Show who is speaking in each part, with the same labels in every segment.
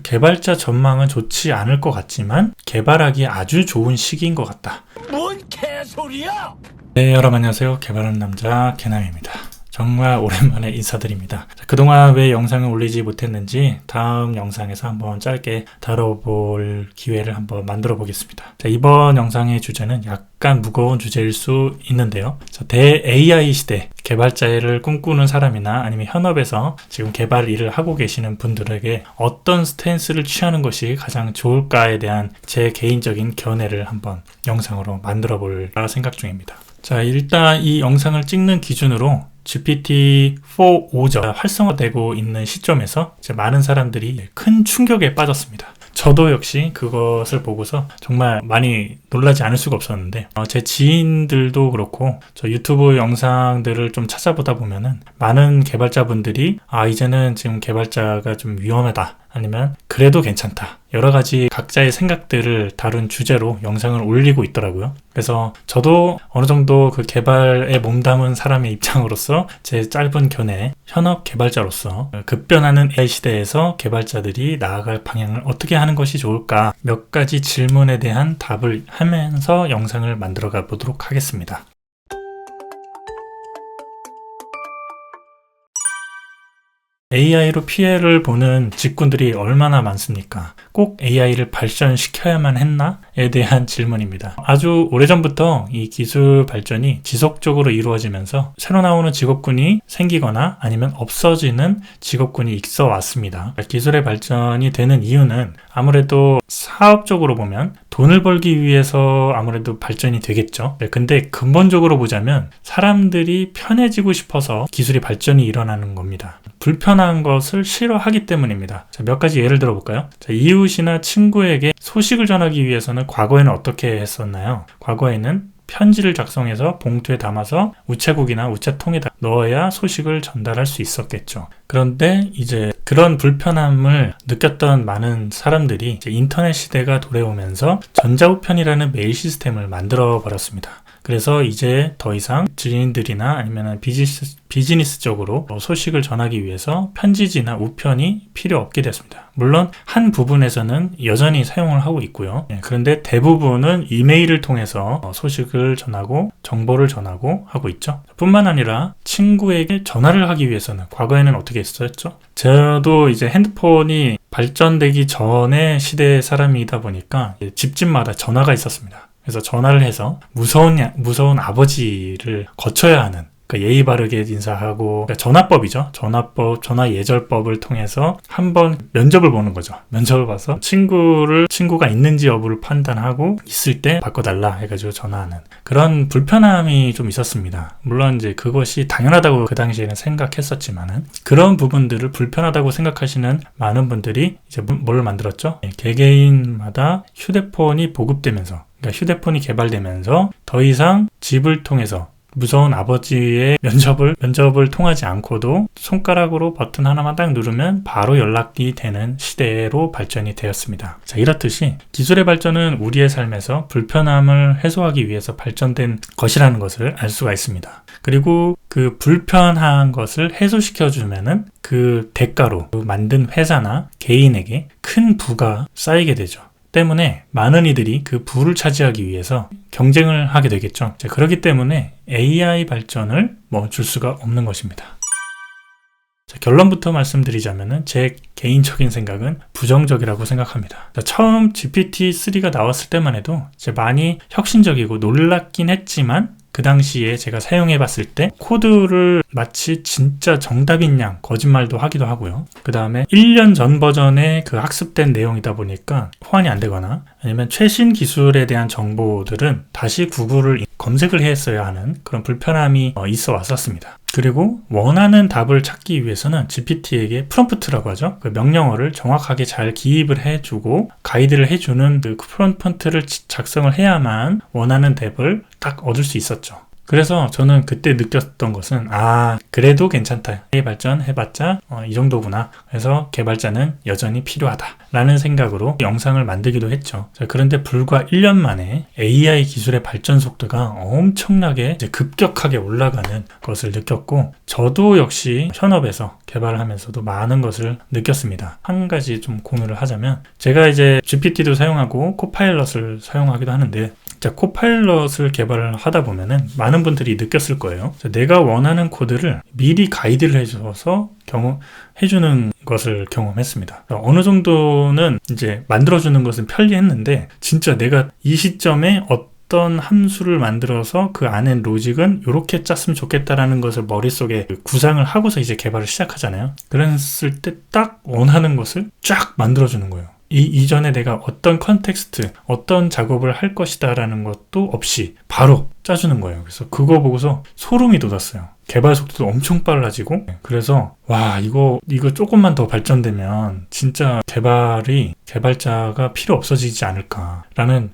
Speaker 1: 개발자 전망은 좋지 않을 것 같지만 개발하기 아주 좋은 시기인 것 같다.
Speaker 2: 뭔 개소리야!
Speaker 1: 네, 여러분 안녕하세요. 개발하는 남자 개나입니다. 정말 오랜만에 인사드립니다. 그동안 왜 영상을 올리지 못했는지 다음 영상에서 한번 짧게 다뤄볼 기회를 한번 만들어 보겠습니다. 이번 영상의 주제는 약간 무거운 주제일 수 있는데요. 대 AI 시대 개발자를 꿈꾸는 사람이나 아니면 현업에서 지금 개발 일을 하고 계시는 분들에게 어떤 스탠스를 취하는 것이 가장 좋을까에 대한 제 개인적인 견해를 한번 영상으로 만들어 볼까 생각 중입니다. 일단 이 영상을 찍는 기준으로 GPT-4.5가 활성화되고 있는 시점에서 많은 사람들이 큰 충격에 빠졌습니다. 저도 역시 그것을 보고서 정말 많이 놀라지 않을 수가 없었는데 제 지인들도 그렇고 저 유튜브 영상들을 좀 찾아보다 보면은 많은 개발자분들이 이제는 지금 개발자가 좀 위험하다, 아니면 그래도 괜찮다, 여러 가지 각자의 생각들을 다룬 주제로 영상을 올리고 있더라고요. 그래서 저도 어느 정도 그 개발에 몸담은 사람의 입장으로서 제 짧은 견해, 현업 개발자로서 급변하는 AI 시대에서 개발자들이 나아갈 방향을 어떻게 하는 것이 좋을까 몇 가지 질문에 대한 답을 하면서 영상을 만들어 가 보도록 하겠습니다. AI로 피해를 보는 직군들이 얼마나 많습니까? 꼭 AI를 발전시켜야만 했나에 대한 질문입니다. 아주 오래전부터 이 기술 발전이 지속적으로 이루어지면서 새로 나오는 직업군이 생기거나 아니면 없어지는 직업군이 있어 왔습니다. 기술의 발전이 되는 이유는 아무래도 사업적으로 보면 돈을 벌기 위해서 아무래도 발전이 되겠죠. 근데 근본적으로 보자면 사람들이 편해지고 싶어서 기술의 발전이 일어나는 겁니다. 불편한 것을 싫어하기 때문입니다. 몇 가지 예를 들어 볼까요? 이웃이나 친구에게 소식을 전하기 위해서는 과거에는 어떻게 했었나요? 과거에는 편지를 작성해서 봉투에 담아서 우체국이나 우체통에다 넣어야 소식을 전달할 수 있었겠죠. 그런데 이제 그런 불편함을 느꼈던 많은 사람들이 이제 인터넷 시대가 돌아오면서 전자우편이라는 메일 시스템을 만들어 버렸습니다. 그래서 이제 더 이상 지인들이나 아니면 비즈니스적으로 소식을 전하기 위해서 편지지나 우편이 필요 없게 됐습니다. 물론 한 부분에서는 여전히 사용을 하고 있고요. 그런데 대부분은 이메일을 통해서 소식을 전하고 정보를 전하고 하고 있죠. 뿐만 아니라 친구에게 전화를 하기 위해서는 과거에는 어떻게 했었죠? 저도 이제 핸드폰이 발전되기 전의 시대의 사람이다 보니까 집집마다 전화가 있었습니다. 그래서 전화를 해서 무서운 아버지를 거쳐야 하는, 예의 바르게 인사하고, 전화법이죠. 전화 예절법을 통해서 한번 면접을 보는 거죠. 면접을 봐서 친구가 있는지 여부를 판단하고 있을 때 바꿔달라 해가지고 전화하는 그런 불편함이 좀 있었습니다. 물론 이제 그것이 당연하다고 그 당시에는 생각했었지만은 그런 부분들을 불편하다고 생각하시는 많은 분들이 이제 뭘 만들었죠? 개개인마다 휴대폰이 보급되면서, 휴대폰이 개발되면서 더 이상 집을 통해서 무서운 아버지의 면접을 통하지 않고도 손가락으로 버튼 하나만 딱 누르면 바로 연락이 되는 시대로 발전이 되었습니다. 이렇듯이 기술의 발전은 우리의 삶에서 불편함을 해소하기 위해서 발전된 것이라는 것을 알 수가 있습니다. 그리고 그 불편한 것을 해소시켜주면은 그 대가로 만든 회사나 개인에게 큰 부가 쌓이게 되죠. 때문에 많은 이들이 그 부를 차지하기 위해서 경쟁을 하게 되겠죠. 그렇기 때문에 AI 발전을 멈출 수가 없는 것입니다. 결론부터 말씀드리자면 제 개인적인 생각은 부정적이라고 생각합니다. 처음 GPT-3가 나왔을 때만 해도 많이 혁신적이고 놀랍긴 했지만 그 당시에 제가 사용해 봤을 때 코드를 마치 진짜 정답인 양 거짓말도 하기도 하고요. 그 다음에 1년 전 버전의 그 학습된 내용이다 보니까 호환이 안 되거나 아니면 최신 기술에 대한 정보들은 다시 구글을 검색을 했어야 하는 그런 불편함이 있어 왔었습니다. 그리고 원하는 답을 찾기 위해서는 GPT에게 프롬프트라고 하죠. 그 명령어를 정확하게 잘 기입을 해주고 가이드를 해주는 그 프롬프트를 작성을 해야만 원하는 답을 딱 얻을 수 있었죠. 그래서 저는 그때 느꼈던 것은 그래도 괜찮다. AI 발전해봤자 이 정도구나. 그래서 개발자는 여전히 필요하다 라는 생각으로 영상을 만들기도 했죠. 자, 그런데 불과 1년 만에 AI 기술의 발전 속도가 엄청나게 이제 급격하게 올라가는 것을 느꼈고, 저도 역시 현업에서 개발을 하면서도 많은 것을 느꼈습니다. 한 가지 좀 공유를 하자면, 제가 이제 GPT도 사용하고 코파일럿을 사용하기도 하는데, 자, 코파일럿을 개발을 하다 보면은 많은 분들이 느꼈을 거예요. 자, 내가 원하는 코드를 미리 가이드를 해줘서 해주는 것을 경험했습니다. 어느 정도는 이제 만들어주는 것은 편리했는데, 진짜 내가 이 시점에 어떤 함수를 만들어서 그 안에 로직은 이렇게 짰으면 좋겠다라는 것을 머릿속에 구상을 하고서 이제 개발을 시작하잖아요. 그랬을 때 딱 원하는 것을 쫙 만들어주는 거예요. 이전에 내가 어떤 컨텍스트, 어떤 작업을 할 것이다 라는 것도 없이 바로 짜주는 거예요. 그래서 그거 보고서 소름이 돋았어요. 개발 속도도 엄청 빨라지고, 그래서 와, 이거 조금만 더 발전되면 진짜 개발자가 필요 없어지지 않을까라는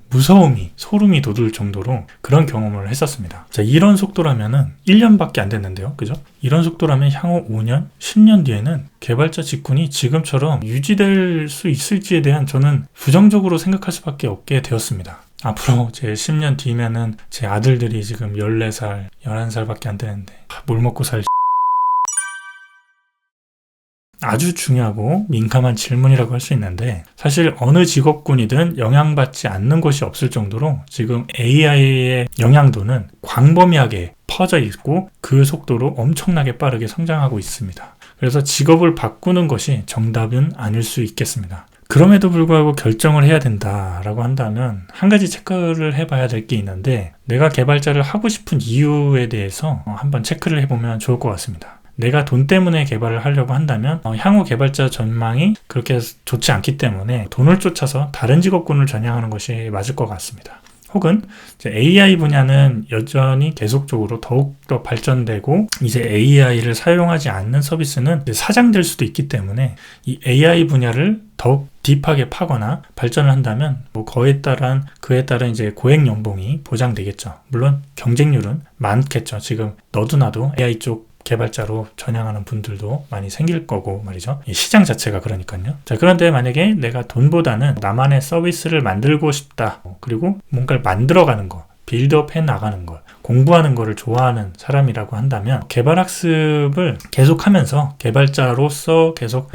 Speaker 1: 소름이 돋을 정도로 그런 경험을 했었습니다. 자, 이런 속도라면은 1년밖에 안 됐는데요. 그죠? 이런 속도라면 향후 5년, 10년 뒤에는 개발자 직군이 지금처럼 유지될 수 있을지에 대한 저는 부정적으로 생각할 수밖에 없게 되었습니다. 앞으로 제 10년 뒤면은 제 아들들이 지금 14살, 11살밖에 안 되는데 뭘 먹고 살지? 아주 중요하고 민감한 질문이라고 할 수 있는데, 사실 어느 직업군이든 영향받지 않는 곳이 없을 정도로 지금 AI의 영향도는 광범위하게 퍼져 있고 그 속도로 엄청나게 빠르게 성장하고 있습니다. 그래서 직업을 바꾸는 것이 정답은 아닐 수 있겠습니다. 그럼에도 불구하고 결정을 해야 된다라고 한다면 한 가지 체크를 해봐야 될 게 있는데, 내가 개발자를 하고 싶은 이유에 대해서 한번 체크를 해보면 좋을 것 같습니다. 내가 돈 때문에 개발을 하려고 한다면 향후 개발자 전망이 그렇게 좋지 않기 때문에 돈을 쫓아서 다른 직업군을 전향하는 것이 맞을 것 같습니다. 혹은 이제 AI 분야는 여전히 계속적으로 더욱더 발전되고, 이제 AI를 사용하지 않는 서비스는 이제 사장될 수도 있기 때문에 이 AI 분야를 더욱 딥하게 파거나 발전을 한다면 그에 따른 이제 고액 연봉이 보장되겠죠. 물론 경쟁률은 많겠죠. 지금 너도 나도 AI 쪽 개발자로 전향하는 분들도 많이 생길 거고 말이죠. 이 시장 자체가 그러니까요. 자, 그런데 만약에 내가 돈보다는 나만의 서비스를 만들고 싶다, 그리고 뭔가를 만들어가는 거, 빌드업 해 나가는 거, 공부하는 거를 좋아하는 사람이라고 한다면 개발 학습을 계속하면서 개발자로서 계속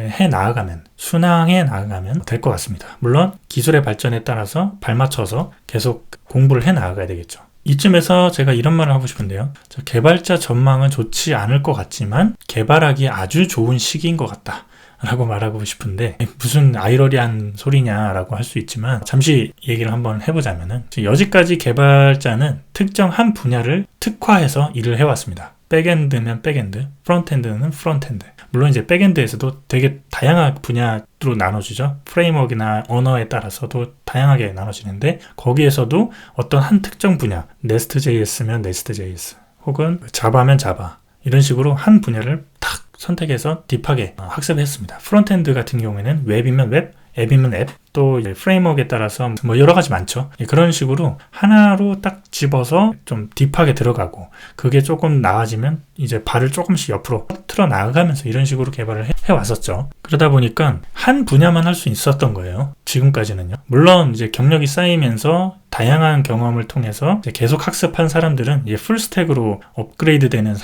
Speaker 1: 순항해 나아가면 될 것 같습니다. 물론 기술의 발전에 따라서 발맞춰서 계속 공부를 해 나가야 되겠죠. 이쯤에서 제가 이런 말을 하고 싶은데요. 개발자 전망은 좋지 않을 것 같지만 개발하기 아주 좋은 시기인 것 같다 라고 말하고 싶은데, 무슨 아이러리한 소리냐라고 할 수 있지만 잠시 얘기를 한번 해보자면은, 여지까지 개발자는 특정 한 분야를 특화해서 일을 해왔습니다. 백엔드면 백엔드, 프론트엔드는 프론트엔드. 물론 이제 백엔드에서도 되게 다양한 분야로 나눠지죠. 프레임워크나 언어에 따라서도 다양하게 나눠지는데, 거기에서도 어떤 한 특정 분야, 네스트.js면 네스트.js, 혹은 자바면 자바, 이런 식으로 한 분야를 탁 선택해서 딥하게 학습했습니다. 프론트엔드 같은 경우에는 웹이면 웹, 앱이면 앱, 또 프레임워크에 따라서 여러 가지 많죠. 그런 식으로 하나로 딱 집어서 좀 딥하게 들어가고, 그게 조금 나아지면 이제 발을 조금씩 옆으로 틀어 나가면서 이런 식으로 개발을 해왔었죠. 그러다 보니까 한 분야만 할 수 있었던 거예요. 지금까지는요. 물론 이제 경력이 쌓이면서 다양한 경험을 통해서 이제 계속 학습한 사람들은 이제 풀스택으로 업그레이드 되는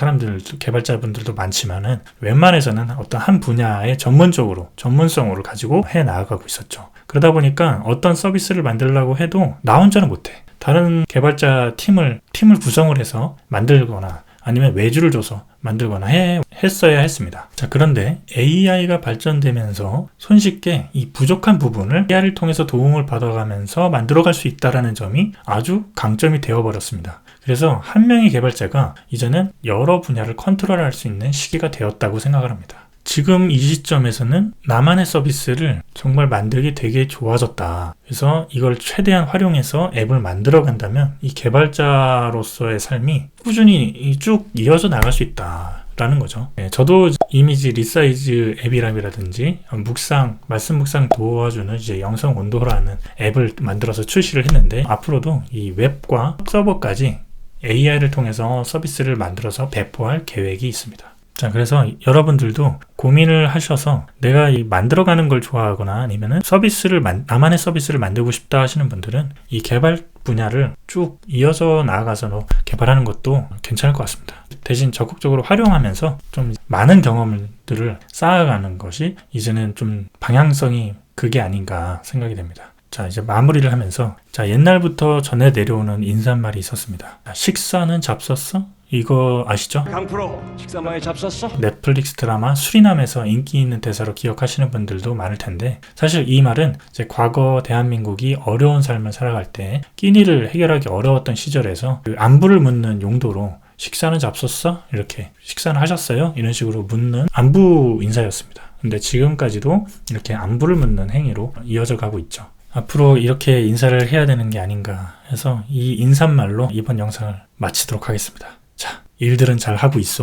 Speaker 1: 개발자분들도 많지만은, 웬만해서는 어떤 한 분야의 전문성으로 가지고 해 나아가고 있었죠. 그러다 보니까 어떤 서비스를 만들려고 해도 나 혼자는 못해. 다른 개발자 팀을 구성을 해서 만들거나 아니면 외주를 줘서 만들거나 했어야 했습니다. 자, 그런데 AI가 발전되면서 손쉽게 이 부족한 부분을 AI를 통해서 도움을 받아가면서 만들어갈 수 있다는 점이 아주 강점이 되어버렸습니다. 그래서 한 명의 개발자가 이제는 여러 분야를 컨트롤할 수 있는 시기가 되었다고 생각을 합니다. 지금 이 시점에서는 나만의 서비스를 정말 만들기 되게 좋아졌다. 그래서 이걸 최대한 활용해서 앱을 만들어 간다면 이 개발자로서의 삶이 꾸준히 쭉 이어져 나갈 수 있다 라는 거죠. 저도 이미지 리사이즈 앱이라든지 말씀 묵상 도와주는 이제 영성 온도라는 앱을 만들어서 출시를 했는데, 앞으로도 이 웹과 서버까지 AI를 통해서 서비스를 만들어서 배포할 계획이 있습니다. 자, 그래서 여러분들도 고민을 하셔서 내가 이 만들어가는 걸 좋아하거나 아니면은 나만의 서비스를 만들고 싶다 하시는 분들은 이 개발 분야를 쭉 이어져 나아가서 개발하는 것도 괜찮을 것 같습니다. 대신 적극적으로 활용하면서 좀 많은 경험들을 쌓아가는 것이 이제는 좀 방향성이 그게 아닌가 생각이 됩니다. 자, 이제 마무리를 하면서 옛날부터 전해 내려오는 인사말이 있었습니다. 식사는 잡섰어? 이거 아시죠?
Speaker 2: 강프로 식사 많이 잡섰어?
Speaker 1: 넷플릭스 드라마 수리남에서 인기 있는 대사로 기억하시는 분들도 많을 텐데, 사실 이 말은 이제 과거 대한민국이 어려운 삶을 살아갈 때 끼니를 해결하기 어려웠던 시절에서 그 안부를 묻는 용도로 식사는 잡섰어? 이렇게 식사는 하셨어요? 이런 식으로 묻는 안부 인사였습니다. 근데 지금까지도 이렇게 안부를 묻는 행위로 이어져 가고 있죠. 앞으로 이렇게 인사를 해야 되는 게 아닌가 해서 이 인사말로 이번 영상을 마치도록 하겠습니다. 자, 일들은 잘 하고 있어?